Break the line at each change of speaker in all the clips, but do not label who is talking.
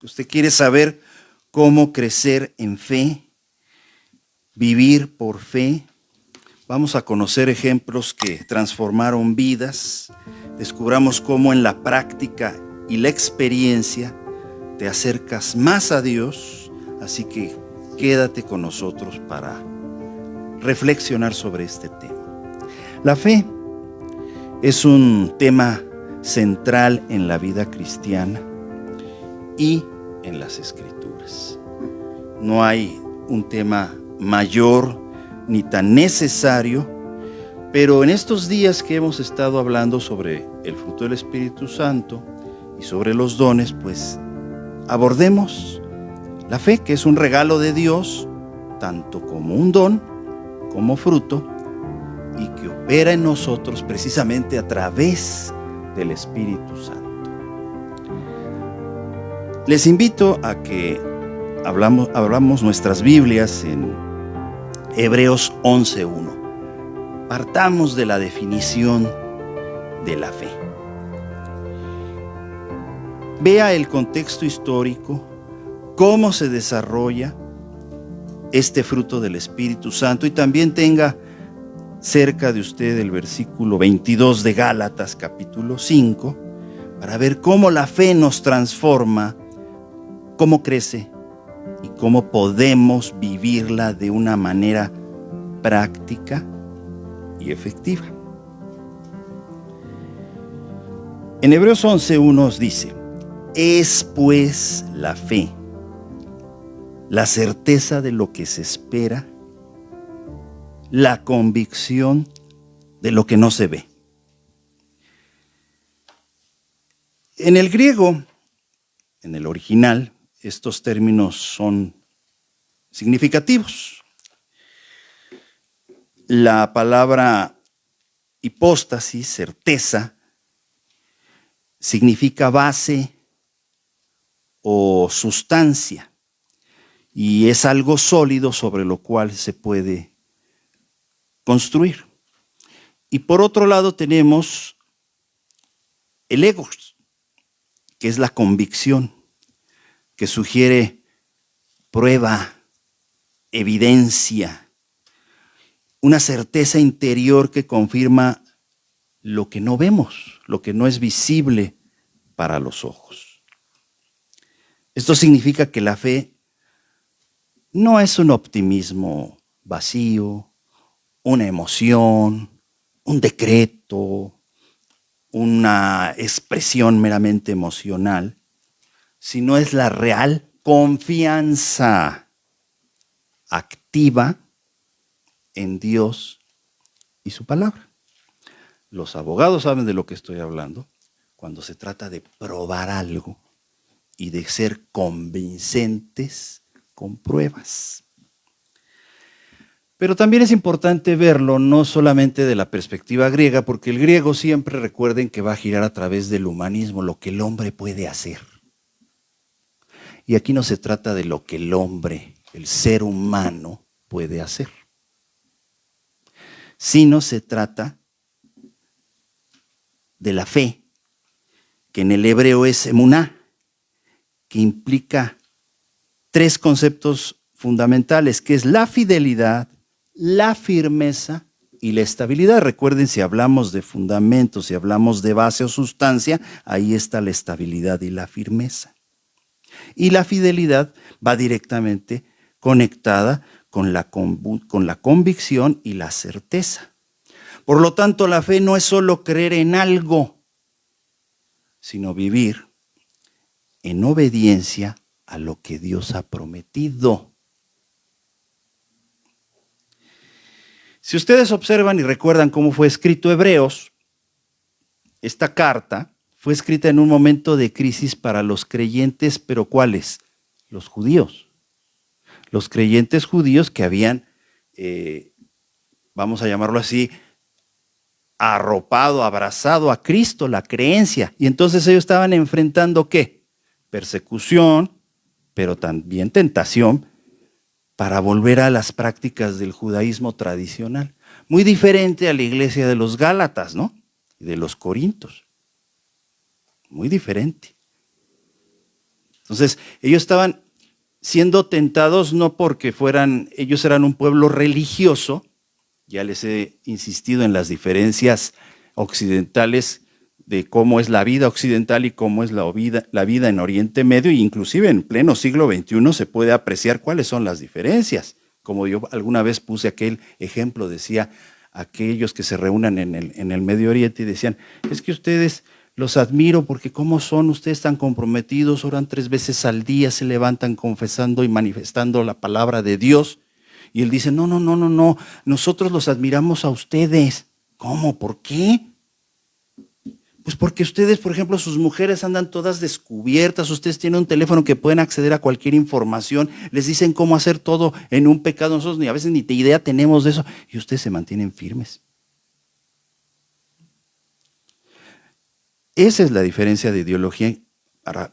Usted quiere saber cómo crecer en fe, vivir por fe. Vamos a conocer ejemplos que transformaron vidas. Descubramos cómo en la práctica y la experiencia te acercas más a Dios. Así que quédate con nosotros para reflexionar sobre este tema. La fe es un tema central en la vida cristiana y en las Escrituras. No hay un tema mayor ni tan necesario, pero en estos días que hemos estado hablando sobre el fruto del Espíritu Santo y sobre los dones, pues abordemos la fe, que es un regalo de Dios, tanto como un don, como fruto, y que opera en nosotros precisamente a través del Espíritu Santo. Les invito a que abramos nuestras Biblias en Hebreos 11:1. Partamos de la definición de la fe. Vea el contexto histórico, cómo se desarrolla este fruto del Espíritu Santo, y también tenga cerca de usted el versículo 22 de Gálatas capítulo 5, para ver cómo la fe nos transforma, cómo crece y cómo podemos vivirla de una manera práctica y efectiva. En Hebreos 11:1 nos dice: es pues la fe la certeza de lo que se espera, la convicción de lo que no se ve. En el griego, en el original, estos términos son significativos. La palabra hipóstasis, certeza, significa base o sustancia, y es algo sólido sobre lo cual se puede construir. Y por otro lado tenemos el egos, que es la convicción, que sugiere prueba, evidencia, una certeza interior que confirma lo que no vemos, lo que no es visible para los ojos. Esto significa que la fe no es un optimismo vacío, una emoción, un decreto, una expresión meramente emocional, sino es la real confianza activa en Dios y su palabra. Los abogados saben de lo que estoy hablando cuando se trata de probar algo y de ser convincentes con pruebas. Pero también es importante verlo no solamente de la perspectiva griega, porque el griego siempre, recuerden, que va a girar a través del humanismo, lo que el hombre puede hacer. Y aquí no se trata de lo que el hombre, el ser humano, puede hacer, sino se trata de la fe, que en el hebreo es emuná, que implica tres conceptos fundamentales, que es la fidelidad, la firmeza y la estabilidad. Recuerden, si hablamos de fundamentos, si hablamos de base o sustancia, ahí está la estabilidad y la firmeza. Y la fidelidad va directamente conectada con la convicción y la certeza. Por lo tanto, la fe no es solo creer en algo, sino vivir en obediencia a lo que Dios ha prometido. Si ustedes observan y recuerdan cómo fue escrito Hebreos, esta carta fue escrita en un momento de crisis para los creyentes, pero ¿cuáles? Los judíos. Los creyentes judíos que habían, vamos a llamarlo así, arropado, abrazado a Cristo, la creencia. Y entonces ellos estaban enfrentando ¿qué? Persecución, pero también tentación para volver a las prácticas del judaísmo tradicional. Muy diferente a la iglesia de los Gálatas, ¿no? Y de los Corintios. Muy diferente. Entonces, ellos estaban siendo tentados no porque ellos eran un pueblo religioso. Ya les he insistido en las diferencias occidentales de cómo es la vida occidental y cómo es la vida en Oriente Medio, e inclusive en pleno siglo XXI se puede apreciar cuáles son las diferencias. Como yo alguna vez puse aquel ejemplo, decía, aquellos que se reúnan en el Medio Oriente y decían, es que ustedes los admiro porque cómo son ustedes tan comprometidos, oran 3 veces al día, se levantan confesando y manifestando la palabra de Dios. Y él dice, no, nosotros los admiramos a ustedes. ¿Cómo? ¿Por qué? Pues porque ustedes, por ejemplo, sus mujeres andan todas descubiertas, ustedes tienen un teléfono que pueden acceder a cualquier información, les dicen cómo hacer todo en un pecado, nosotros a veces ni idea tenemos de eso, y ustedes se mantienen firmes. Esa es la diferencia de ideología,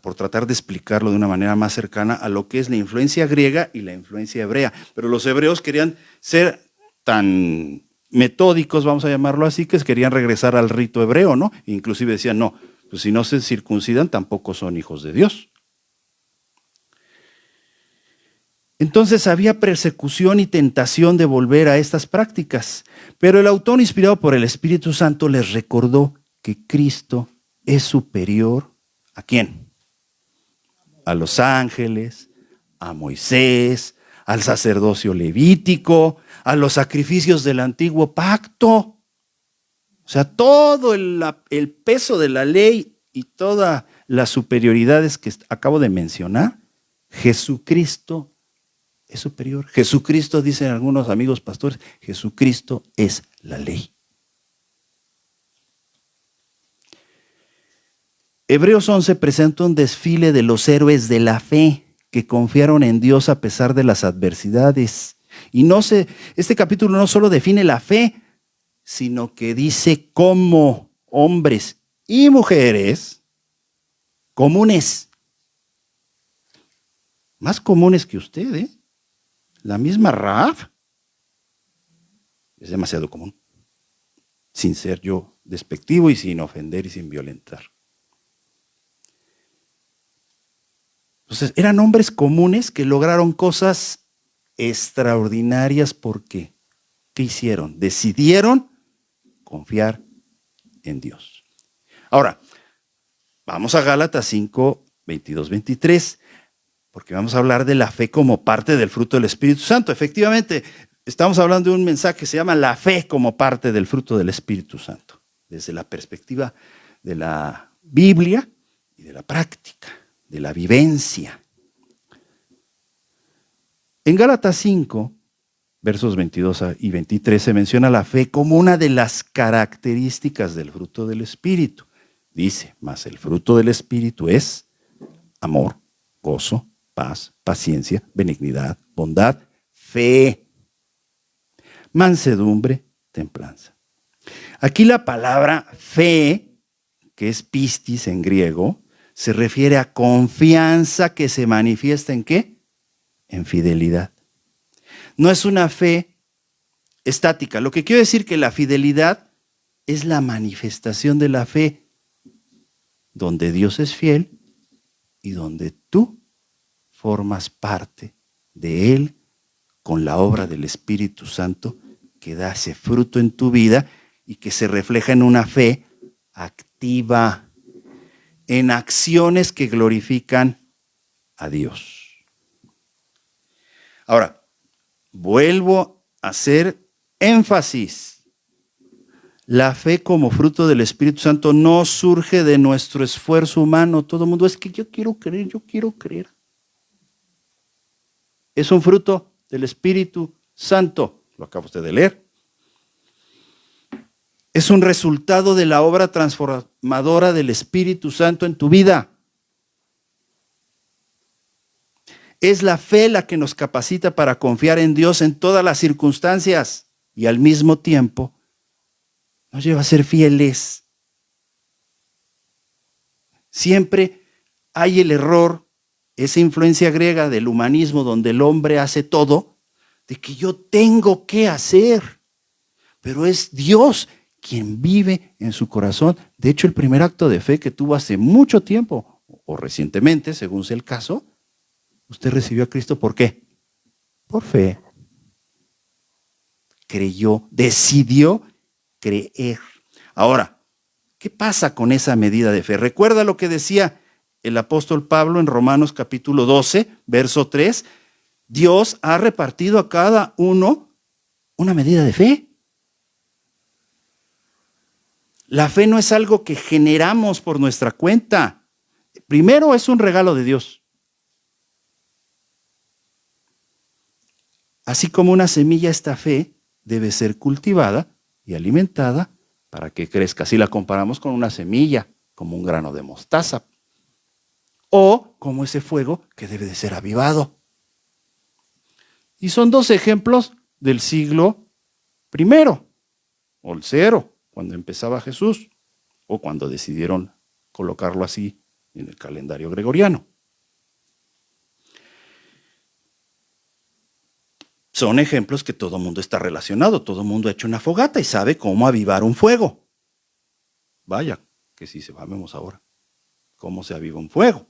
por tratar de explicarlo de una manera más cercana a lo que es la influencia griega y la influencia hebrea. Pero los hebreos querían ser tan metódicos, vamos a llamarlo así, que querían regresar al rito hebreo, ¿no? Inclusive decían, no, pues si no se circuncidan tampoco son hijos de Dios. Entonces había persecución y tentación de volver a estas prácticas, pero el autor, inspirado por el Espíritu Santo, les recordó que Cristo es superior ¿a quién? A los ángeles, a Moisés, al sacerdocio levítico, a los sacrificios del antiguo pacto. O sea, todo el peso de la ley y todas las superioridades que acabo de mencionar, Jesucristo es superior. Jesucristo, dicen algunos amigos pastores, Jesucristo es la ley. Hebreos 11 presenta un desfile de los héroes de la fe que confiaron en Dios a pesar de las adversidades. Y este capítulo no solo define la fe, sino que dice cómo hombres y mujeres comunes, más comunes que usted, ¿eh? La misma Rahab es demasiado común, sin ser yo despectivo y sin ofender y sin violentar. Entonces, eran hombres comunes que lograron cosas extraordinarias porque, ¿qué hicieron? Decidieron confiar en Dios. Ahora, vamos a Gálatas 5, 22, 23, porque vamos a hablar de la fe como parte del fruto del Espíritu Santo. Efectivamente, estamos hablando de un mensaje que se llama la fe como parte del fruto del Espíritu Santo, desde la perspectiva de la Biblia y de la práctica, de la vivencia. En Gálatas 5, versos 22 y 23, se menciona la fe como una de las características del fruto del Espíritu. Dice, mas el fruto del Espíritu es amor, gozo, paz, paciencia, benignidad, bondad, fe, mansedumbre, templanza. Aquí la palabra fe, que es pistis en griego, se refiere a confianza que se manifiesta ¿en qué? En fidelidad. No es una fe estática. Lo que quiero decir que la fidelidad es la manifestación de la fe, donde Dios es fiel y donde tú formas parte de Él con la obra del Espíritu Santo que da ese fruto en tu vida y que se refleja en una fe activa, en acciones que glorifican a Dios. Ahora, vuelvo a hacer énfasis. La fe como fruto del Espíritu Santo no surge de nuestro esfuerzo humano. Todo el mundo es que yo quiero creer. Es un fruto del Espíritu Santo. Lo acaba usted de leer. Es un resultado de la obra transformadora del Espíritu Santo en tu vida. Es la fe la que nos capacita para confiar en Dios en todas las circunstancias y al mismo tiempo nos lleva a ser fieles. Siempre hay el error, esa influencia griega del humanismo donde el hombre hace todo, de que yo tengo que hacer, pero es Dios quien vive en su corazón. De hecho, el primer acto de fe que tuvo hace mucho tiempo, o recientemente, según sea el caso, usted recibió a Cristo, ¿por qué? Por fe. Creyó, decidió creer. Ahora, ¿qué pasa con esa medida de fe? Recuerda lo que decía el apóstol Pablo en Romanos capítulo 12, verso 3. Dios ha repartido a cada uno una medida de fe. La fe no es algo que generamos por nuestra cuenta. Primero, es un regalo de Dios. Así como una semilla, esta fe debe ser cultivada y alimentada para que crezca. Si la comparamos con una semilla, como un grano de mostaza, o como ese fuego que debe de ser avivado. Y son dos ejemplos del siglo primero, o el cero, cuando empezaba Jesús, o cuando decidieron colocarlo así en el calendario gregoriano. Son ejemplos que todo mundo está relacionado, todo mundo ha hecho una fogata y sabe cómo avivar un fuego. Vaya, que si sabemos ahora cómo se aviva un fuego.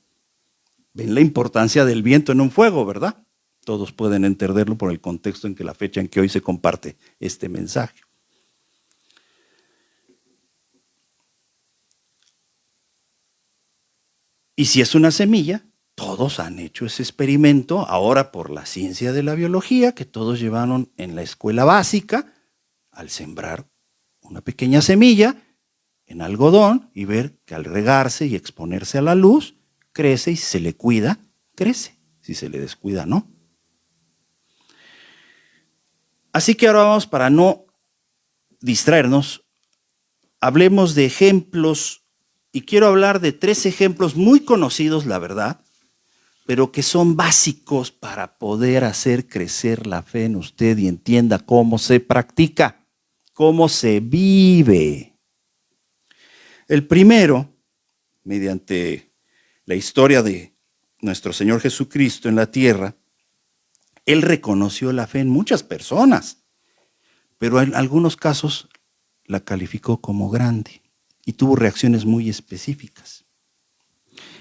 Ven la importancia del viento en un fuego, ¿verdad? Todos pueden entenderlo por el contexto en que la fecha en que hoy se comparte este mensaje. Y si es una semilla, todos han hecho ese experimento ahora por la ciencia de la biología que todos llevaron en la escuela básica al sembrar una pequeña semilla en algodón y ver que al regarse y exponerse a la luz, crece y si se le cuida, crece. Si se le descuida, no. Así que ahora vamos, para no distraernos, hablemos de ejemplos y quiero hablar de 3 ejemplos muy conocidos, la verdad, pero que son básicos para poder hacer crecer la fe en usted y entienda cómo se practica, cómo se vive. El primero, mediante la historia de nuestro Señor Jesucristo en la tierra, Él reconoció la fe en muchas personas, pero en algunos casos la calificó como grande y tuvo reacciones muy específicas.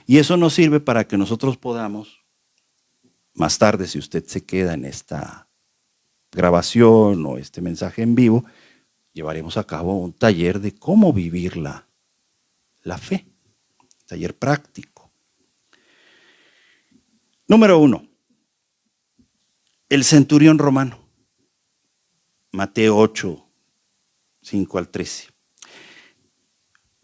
Y eso nos sirve para que nosotros podamos, más tarde, si usted se queda en esta grabación o este mensaje en vivo, llevaremos a cabo un taller de cómo vivir la fe, taller práctico. Número 1, el centurión romano, Mateo 8, 5 al 13.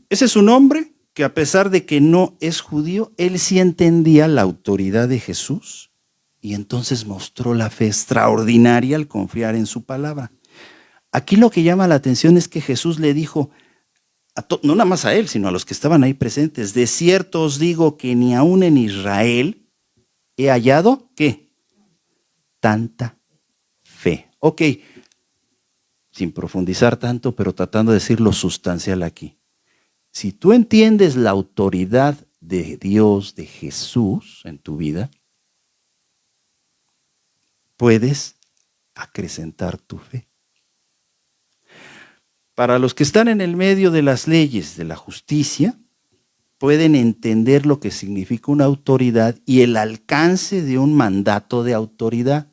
Ese es un hombre que a pesar de que no es judío, él sí entendía la autoridad de Jesús y entonces mostró la fe extraordinaria al confiar en su palabra. Aquí lo que llama la atención es que Jesús le dijo, no nada más a él, sino a los que estaban ahí presentes, de cierto os digo que ni aún en Israel he hallado, ¿qué? Tanta fe. Ok, sin profundizar tanto, pero tratando de decir lo sustancial aquí. Si tú entiendes la autoridad de Dios, de Jesús en tu vida, puedes acrecentar tu fe. Para los que están en el medio de las leyes, de la justicia, pueden entender lo que significa una autoridad y el alcance de un mandato de autoridad.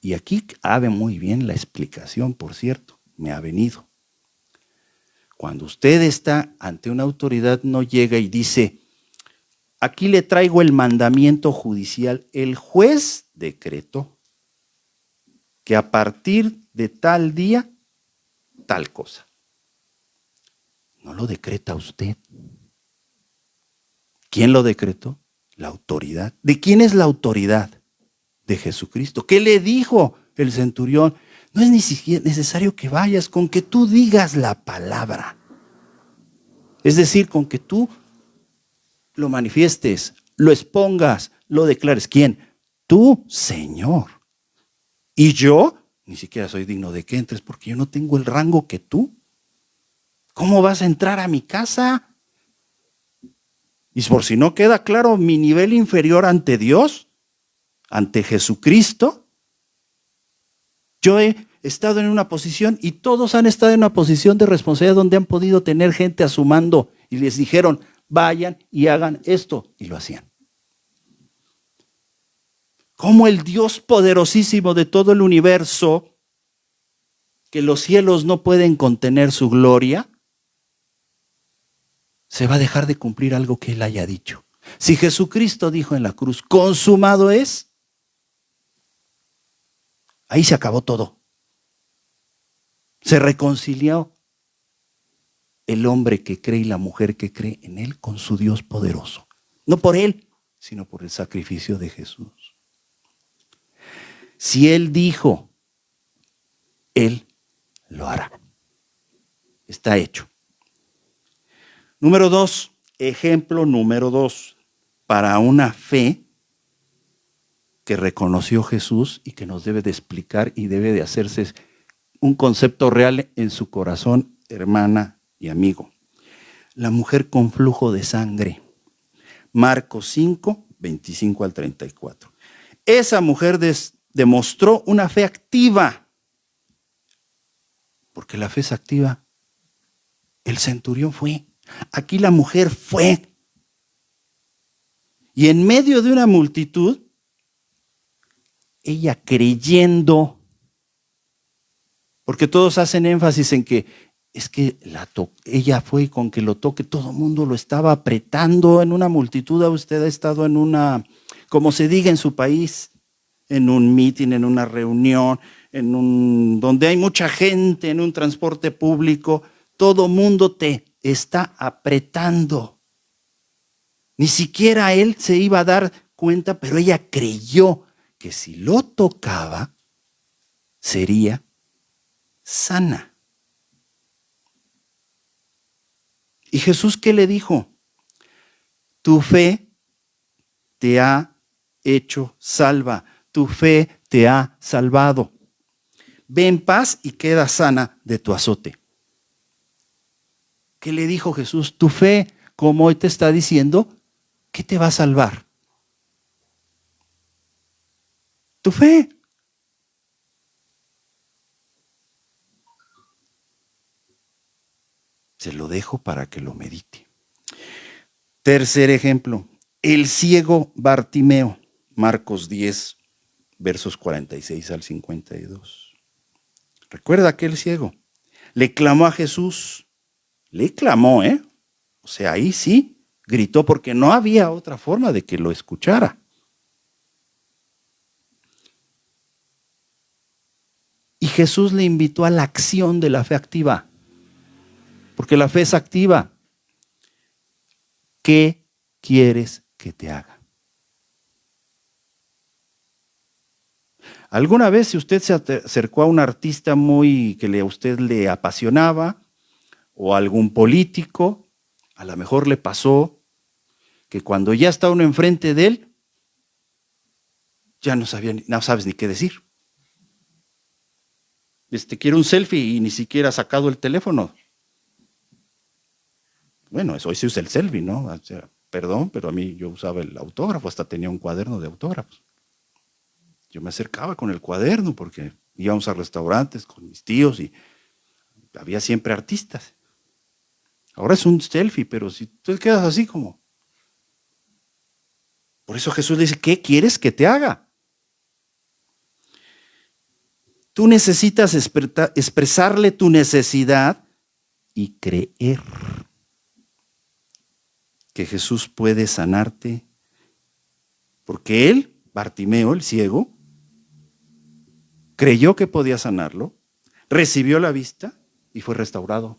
Y aquí cabe muy bien la explicación, por cierto, me ha venido. Cuando usted está ante una autoridad, no llega y dice, aquí le traigo el mandamiento judicial. El juez decretó que a partir de tal día, tal cosa. No lo decreta usted. ¿Quién lo decretó? La autoridad. ¿De quién es la autoridad? De Jesucristo. ¿Qué le dijo el centurión? No es ni siquiera necesario que vayas, con que tú digas la palabra. Es decir, con que tú lo manifiestes, lo expongas, lo declares. ¿Quién? Tú, Señor. Y yo ni siquiera soy digno de que entres porque yo no tengo el rango que tú. ¿Cómo vas a entrar a mi casa? Y por si no queda claro mi nivel inferior ante Dios, ante Jesucristo, yo he estado en una posición y todos han estado en una posición de responsabilidad donde han podido tener gente a su mando y les dijeron, vayan y hagan esto. Y lo hacían. Como el Dios poderosísimo de todo el universo, que los cielos no pueden contener su gloria, se va a dejar de cumplir algo que Él haya dicho. Si Jesucristo dijo en la cruz, consumado es, ahí se acabó todo. Se reconcilió el hombre que cree y la mujer que cree en Él con su Dios poderoso. No por Él, sino por el sacrificio de Jesús. Si Él dijo, Él lo hará. Está hecho. Número 2, ejemplo número 2, para una fe que reconoció Jesús y que nos debe de explicar y debe de hacerse un concepto real en su corazón, hermana y amigo. La mujer con flujo de sangre. Marcos 5, 25 al 34. Esa mujer demostró una fe activa. Porque la fe es activa. El centurión fue. Aquí la mujer fue. Y en medio de una multitud, ella creyendo, porque todos hacen énfasis en que es que ella fue con que lo toque, todo el mundo lo estaba apretando en una multitud. Usted ha estado en una, como se diga en su país, en un meeting, en una reunión, donde hay mucha gente, en un transporte público, todo mundo te está apretando. Ni siquiera él se iba a dar cuenta, pero ella creyó que si lo tocaba, sería sana. ¿Y Jesús qué le dijo? Tu fe te ha hecho salva, tu fe te ha salvado. Ve en paz y queda sana de tu azote. ¿Qué le dijo Jesús? Tu fe, como hoy te está diciendo, ¿qué te va a salvar? Tu fe. Se lo dejo para que lo medite. Tercer ejemplo, el ciego Bartimeo, Marcos 10, versos 46 al 52. ¿Recuerda aquel ciego? Le clamó a Jesús. Le clamó, O sea, ahí sí, gritó porque no había otra forma de que lo escuchara. Y Jesús le invitó a la acción de la fe activa. Porque la fe es activa. ¿Qué quieres que te haga? ¿Alguna vez si usted se acercó a un artista que a usted le apasionaba, o a algún político, a lo mejor le pasó que cuando ya está uno enfrente de él, ya no sabes ni qué decir. Quiero un selfie y ni siquiera ha sacado el teléfono. Bueno, hoy se usa el selfie, ¿no? O sea, perdón, pero a mí yo usaba el autógrafo, hasta tenía un cuaderno de autógrafos. Yo me acercaba con el cuaderno porque íbamos a restaurantes con mis tíos y había siempre artistas. Ahora es un selfie, pero si tú quedas así como. Por eso Jesús le dice, ¿qué quieres que te haga? Tú necesitas expresarle tu necesidad y creer que Jesús puede sanarte. Porque él, Bartimeo, el ciego, creyó que podía sanarlo, recibió la vista y fue restaurado.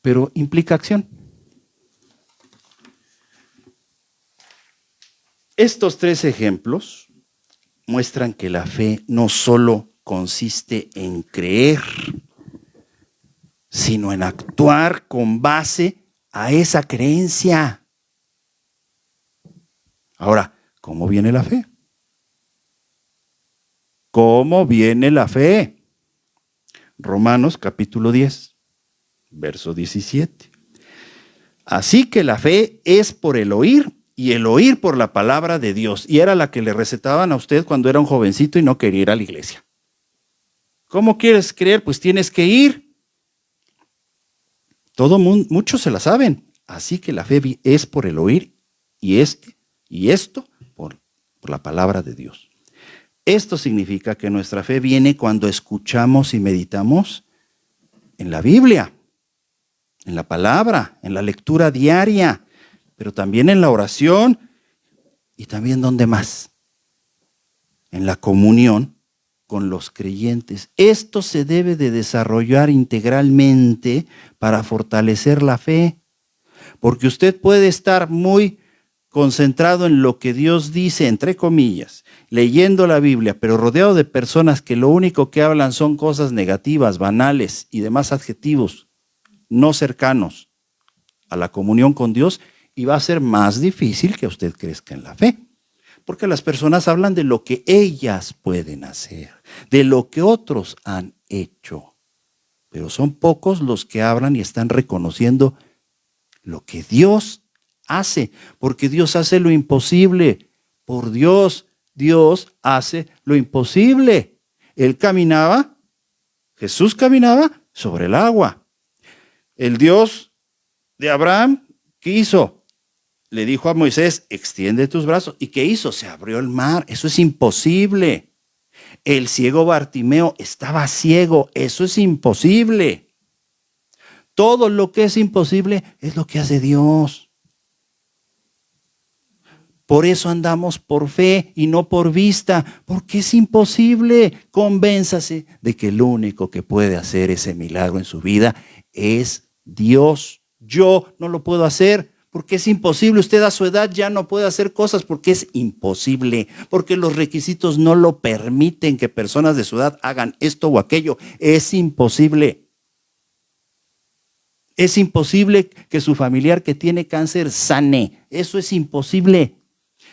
Pero implica acción. Estos tres ejemplos muestran que la fe no solo consiste en creer, sino en actuar con base a esa creencia. Ahora, ¿cómo viene la fe? ¿Cómo viene la fe? Romanos capítulo 10, verso 17. Así que la fe es por el oír, y el oír por la palabra de Dios. Y era la que le recetaban a usted cuando era un jovencito y no quería ir a la iglesia. ¿Cómo quieres creer? Pues tienes que ir. Muchos se la saben. Así que la fe es por el oír y esto por la palabra de Dios. Esto significa que nuestra fe viene cuando escuchamos y meditamos en la Biblia, en la palabra, en la lectura diaria, pero también en la oración y también ¿dónde más? En la comunión con los creyentes. Esto se debe de desarrollar integralmente para fortalecer la fe, porque usted puede estar muy concentrado en lo que Dios dice, entre comillas, leyendo la Biblia, pero rodeado de personas que lo único que hablan son cosas negativas, banales y demás adjetivos no cercanos a la comunión con Dios, y va a ser más difícil que usted crezca en la fe. Porque las personas hablan de lo que ellas pueden hacer, de lo que otros han hecho. Pero son pocos los que hablan y están reconociendo lo que Dios hace, porque Dios hace lo imposible. Por Dios, Dios hace lo imposible. Jesús caminaba sobre el agua. El Dios de Abraham, ¿qué hizo? Le dijo a Moisés, extiende tus brazos. ¿Y qué hizo? Se abrió el mar. Eso es imposible. El ciego Bartimeo estaba ciego. Eso es imposible. Todo lo que es imposible es lo que hace Dios. Por eso andamos por fe y no por vista, porque es imposible. Convénzase de que el único que puede hacer ese milagro en su vida es Dios. Yo no lo puedo hacer porque es imposible. Usted a su edad ya no puede hacer cosas porque es imposible, porque los requisitos no lo permiten que personas de su edad hagan esto o aquello. Es imposible. Es imposible que su familiar que tiene cáncer sane. Eso es imposible.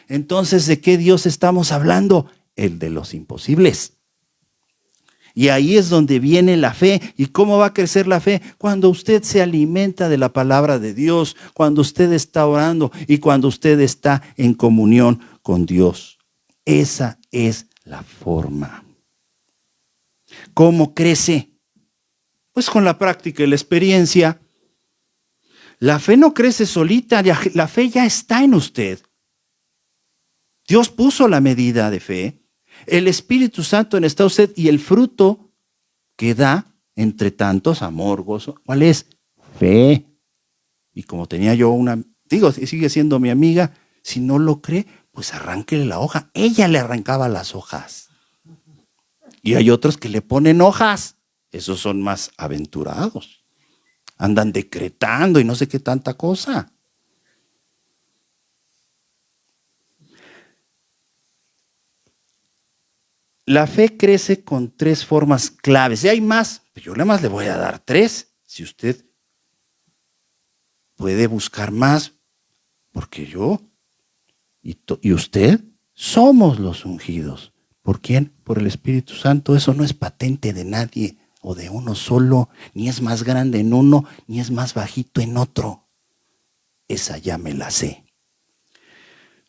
Entonces, ¿de qué Dios estamos hablando? El de los imposibles. Y ahí es donde viene la fe. ¿Y cómo va a crecer la fe? Cuando usted se alimenta de la palabra de Dios, cuando usted está orando y cuando usted está en comunión con Dios. Esa es la forma. ¿Cómo crece? Pues con la práctica y la experiencia. La fe no crece solita, la fe ya está en usted. Dios puso la medida de fe. El Espíritu Santo está en usted y el fruto que da, entre tantos, amor, gozo, ¿cuál es? Fe. Y como tenía yo sigue siendo mi amiga, si no lo cree, pues arránquele la hoja. Ella le arrancaba las hojas. Y hay otros que le ponen hojas. Esos son más aventurados. Andan decretando y no sé qué tanta cosa. La fe crece con 3 formas claves. Y hay más, yo nada más le voy a dar 3. Si usted puede buscar más, porque yo y usted somos los ungidos. ¿Por quién? Por el Espíritu Santo. Eso no es patente de nadie o de uno solo, ni es más grande en uno, ni es más bajito en otro. Esa ya me la sé.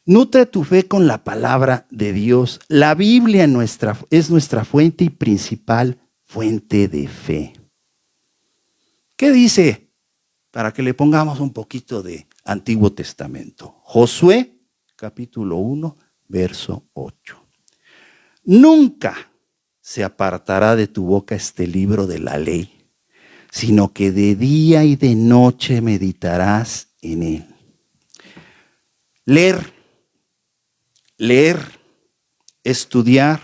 Nutre tu fe con la palabra de Dios. La Biblia es nuestra fuente y principal fuente de fe. ¿Qué dice? Para que le pongamos un poquito de Antiguo Testamento. Josué, capítulo 1, verso 8. Nunca se apartará de tu boca este libro de la ley, sino que de día y de noche meditarás en él. Leer, estudiar,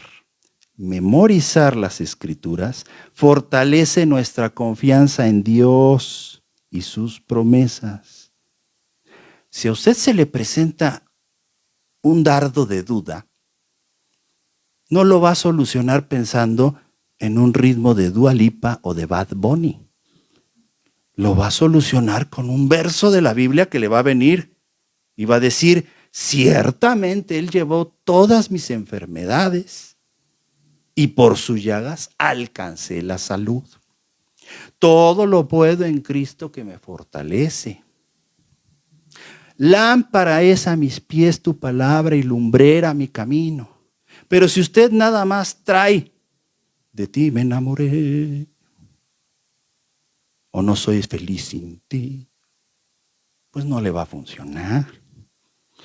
memorizar las Escrituras fortalece nuestra confianza en Dios y sus promesas. Si a usted se le presenta un dardo de duda, no lo va a solucionar pensando en un ritmo de Dua Lipa o de Bad Bunny. Lo va a solucionar con un verso de la Biblia que le va a venir y va a decir: ciertamente Él llevó todas mis enfermedades y por sus llagas alcancé la salud. Todo lo puedo en Cristo que me fortalece. Lámpara es a mis pies tu palabra y lumbrera mi camino. Pero si usted nada más trae, de ti me enamoré, o no soy feliz sin ti, pues no le va a funcionar.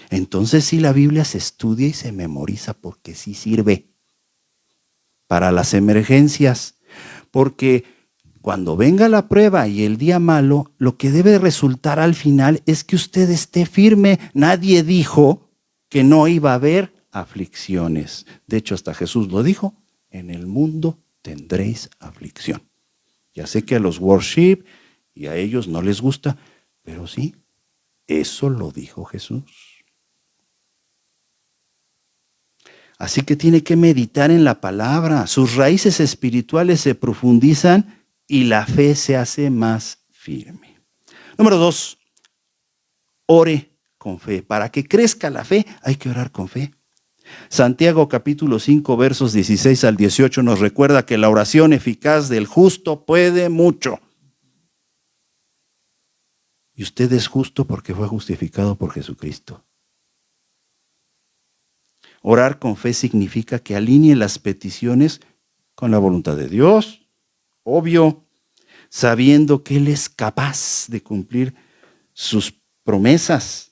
Entonces sí, la Biblia se estudia y se memoriza porque sí sirve para las emergencias. Porque cuando venga la prueba y el día malo, lo que debe resultar al final es que usted esté firme. Nadie dijo que no iba a haber aflicciones. De hecho, hasta Jesús lo dijo: en el mundo tendréis aflicción. Ya sé que a los worship y a ellos no les gusta, pero sí, eso lo dijo Jesús. Así que tiene que meditar en la palabra. Sus raíces espirituales se profundizan y la fe se hace más firme. Número 2, ore con fe. Para que crezca la fe, hay que orar con fe. Santiago capítulo 5, versos 16 al 18 nos recuerda que la oración eficaz del justo puede mucho. Y usted es justo porque fue justificado por Jesucristo. Orar con fe significa que alinee las peticiones con la voluntad de Dios, obvio, sabiendo que Él es capaz de cumplir sus promesas.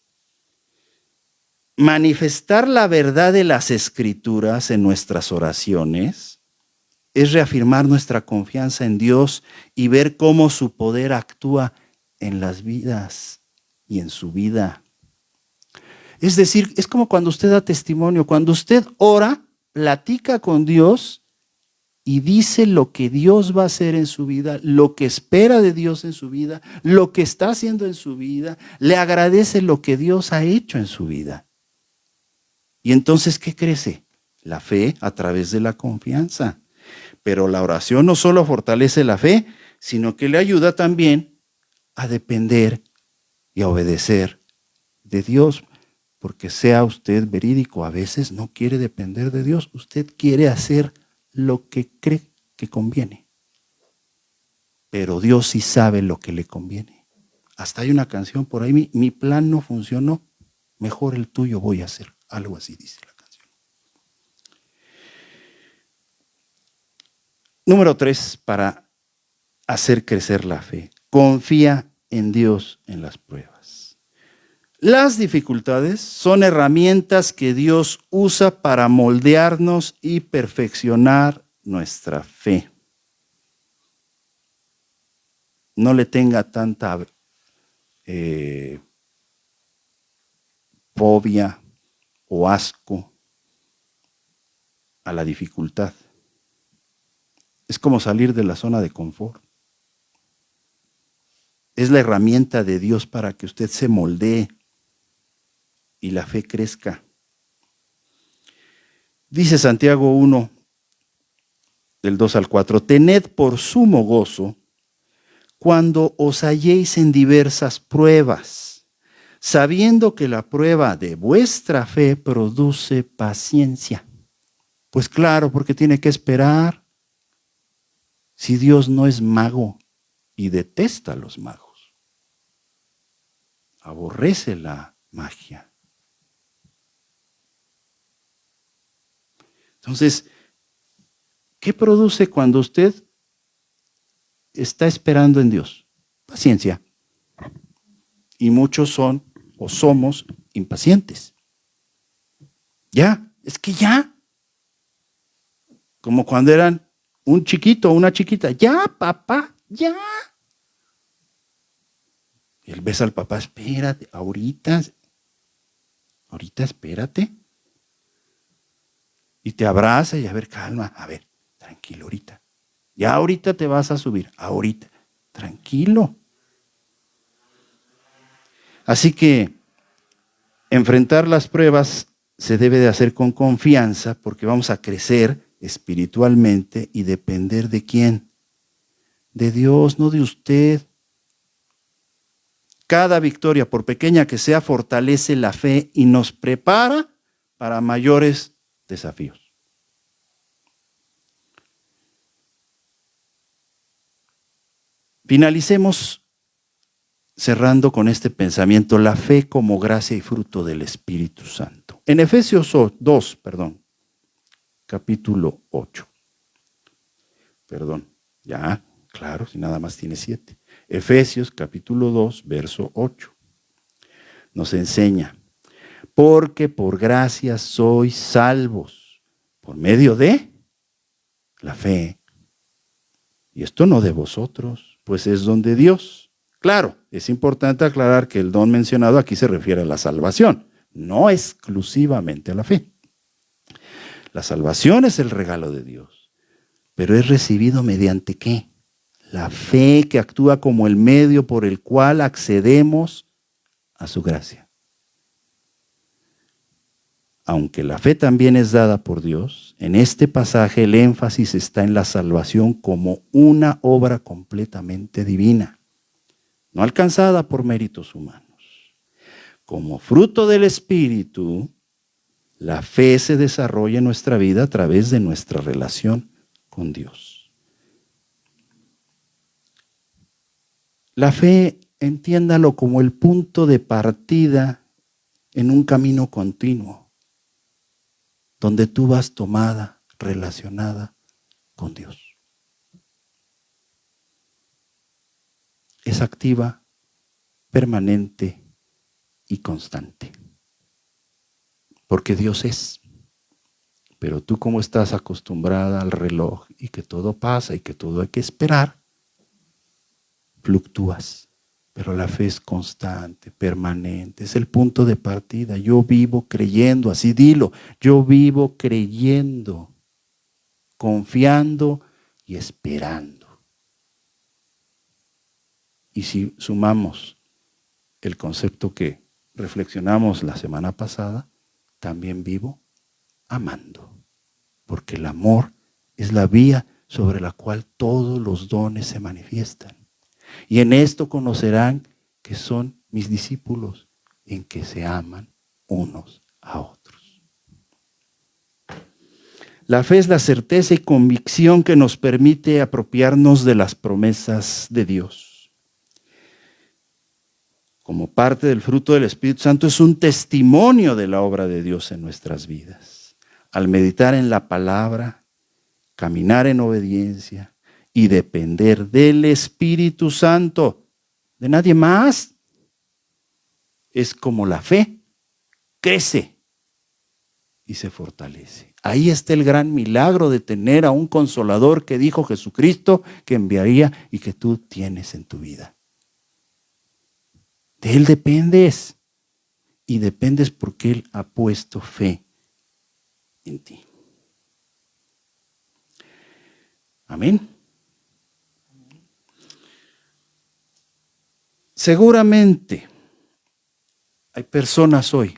Manifestar la verdad de las Escrituras en nuestras oraciones es reafirmar nuestra confianza en Dios y ver cómo su poder actúa en las vidas y en su vida. Es decir, es como cuando usted da testimonio. Cuando usted ora, platica con Dios y dice lo que Dios va a hacer en su vida, lo que espera de Dios en su vida, lo que está haciendo en su vida, le agradece lo que Dios ha hecho en su vida. Y entonces, ¿qué crece? La fe a través de la confianza. Pero la oración no solo fortalece la fe, sino que le ayuda también a depender y a obedecer de Dios. Porque sea usted verídico, a veces no quiere depender de Dios, usted quiere hacer lo que cree que conviene. Pero Dios sí sabe lo que le conviene. Hasta hay una canción por ahí: mi plan no funcionó, mejor el tuyo voy a hacer. Algo así dice la canción. Número 3, para hacer crecer la fe: confía en Dios en las pruebas. Las dificultades son herramientas que Dios usa para moldearnos y perfeccionar nuestra fe. No le tenga tanta fobia o asco a la dificultad. Es como salir de la zona de confort. Es la herramienta de Dios para que usted se moldee y la fe crezca. Dice Santiago 1, del 2 al 4, tened por sumo gozo cuando os halléis en diversas pruebas, sabiendo que la prueba de vuestra fe produce paciencia. Pues claro, porque tiene que esperar. Si Dios no es mago y detesta a los magos, aborrece la magia. Entonces, ¿qué produce cuando usted está esperando en Dios? Paciencia. Y muchos son o somos impacientes. Ya, es que ya. Como cuando eran un chiquito o una chiquita. Ya, papá, ya. Y él besa al papá: espérate, ahorita espérate. Y te abraza y a ver, calma, a ver, tranquilo ahorita. Ya ahorita te vas a subir, ahorita, tranquilo. Así que enfrentar las pruebas se debe de hacer con confianza, porque vamos a crecer espiritualmente y depender ¿de quién? De Dios, no de usted. Cada victoria, por pequeña que sea, fortalece la fe y nos prepara para mayores desafíos. Finalicemos cerrando con este pensamiento: la fe como gracia y fruto del Espíritu Santo. En Efesios 2, capítulo 8. Claro, si nada más tiene 7. Efesios capítulo 2, verso 8. nos enseña, porque por gracia sois salvos, por medio de la fe. Y esto no de vosotros, pues es don de Dios. Claro, es importante aclarar que el don mencionado aquí se refiere a la salvación, no exclusivamente a la fe. La salvación es el regalo de Dios, pero es recibido mediante ¿qué? La fe, que actúa como el medio por el cual accedemos a su gracia. Aunque la fe también es dada por Dios, en este pasaje el énfasis está en la salvación como una obra completamente divina, no alcanzada por méritos humanos. Como fruto del Espíritu, la fe se desarrolla en nuestra vida a través de nuestra relación con Dios. La fe, entiéndalo como el punto de partida en un camino continuo, donde tú vas tomada, relacionada con Dios. Es activa, permanente y constante. Porque Dios es. Pero tú, como estás acostumbrada al reloj y que todo pasa y que todo hay que esperar, fluctúas. Pero la fe es constante, permanente, es el punto de partida. Yo vivo creyendo, así dilo, yo vivo creyendo, confiando y esperando. Y si sumamos el concepto que reflexionamos la semana pasada, también vivo amando, porque el amor es la vía sobre la cual todos los dones se manifiestan. Y en esto conocerán que son mis discípulos, en que se aman unos a otros. La fe es la certeza y convicción que nos permite apropiarnos de las promesas de Dios. Como parte del fruto del Espíritu Santo, es un testimonio de la obra de Dios en nuestras vidas. Al meditar en la palabra, caminar en obediencia y depender del Espíritu Santo, de nadie más, es como la fe crece y se fortalece. Ahí está el gran milagro de tener a un consolador que dijo Jesucristo que enviaría y que tú tienes en tu vida. De Él dependes, y dependes porque Él ha puesto fe en ti. Amén. Seguramente hay personas hoy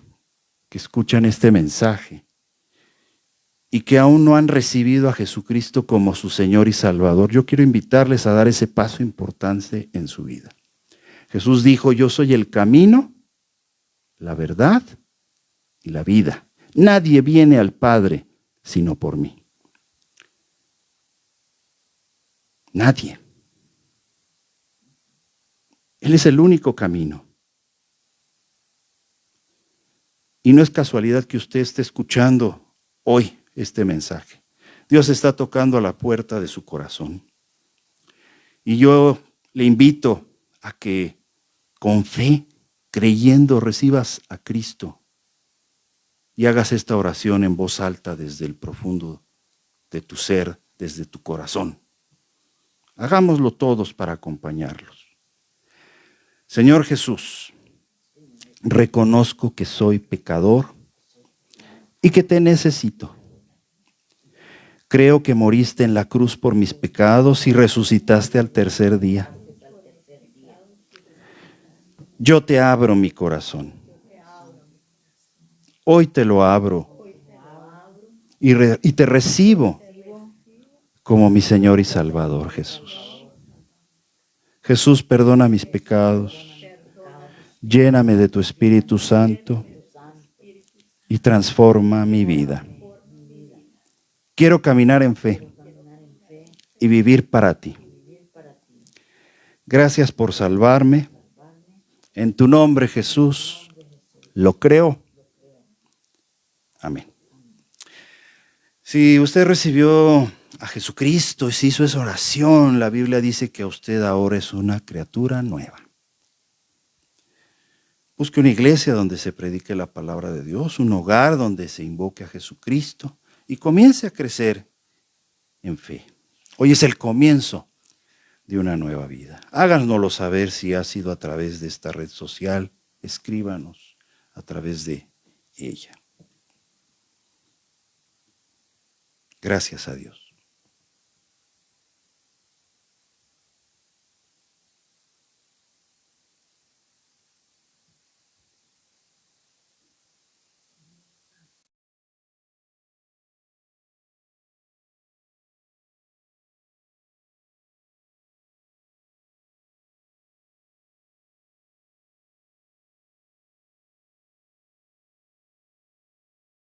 que escuchan este mensaje y que aún no han recibido a Jesucristo como su Señor y Salvador. Yo quiero invitarles a dar ese paso importante en su vida. Jesús dijo, yo soy el camino, la verdad y la vida. Nadie viene al Padre sino por mí. Nadie. Él es el único camino. Y no es casualidad que usted esté escuchando hoy este mensaje. Dios está tocando a la puerta de su corazón. Y yo le invito a que con fe, creyendo, recibas a Cristo y hagas esta oración en voz alta desde el profundo de tu ser, desde tu corazón. Hagámoslo todos para acompañarlos. Señor Jesús, reconozco que soy pecador y que te necesito. Creo que moriste en la cruz por mis pecados y resucitaste al tercer día. Yo te abro mi corazón. Hoy te lo abro y te recibo como mi Señor y Salvador, Jesús. Jesús, perdona mis pecados. Lléname de tu Espíritu Santo y transforma mi vida. Quiero caminar en fe y vivir para ti. Gracias por salvarme. En tu nombre, Jesús, lo creo. Amén. Si usted recibió a Jesucristo y se hizo esa oración, la Biblia dice que usted ahora es una criatura nueva. Busque una iglesia donde se predique la palabra de Dios, un hogar donde se invoque a Jesucristo y comience a crecer en fe. Hoy es el comienzo de una nueva vida. Háganoslo saber si ha sido a través de esta red social. Escríbanos a través de ella. Gracias a Dios.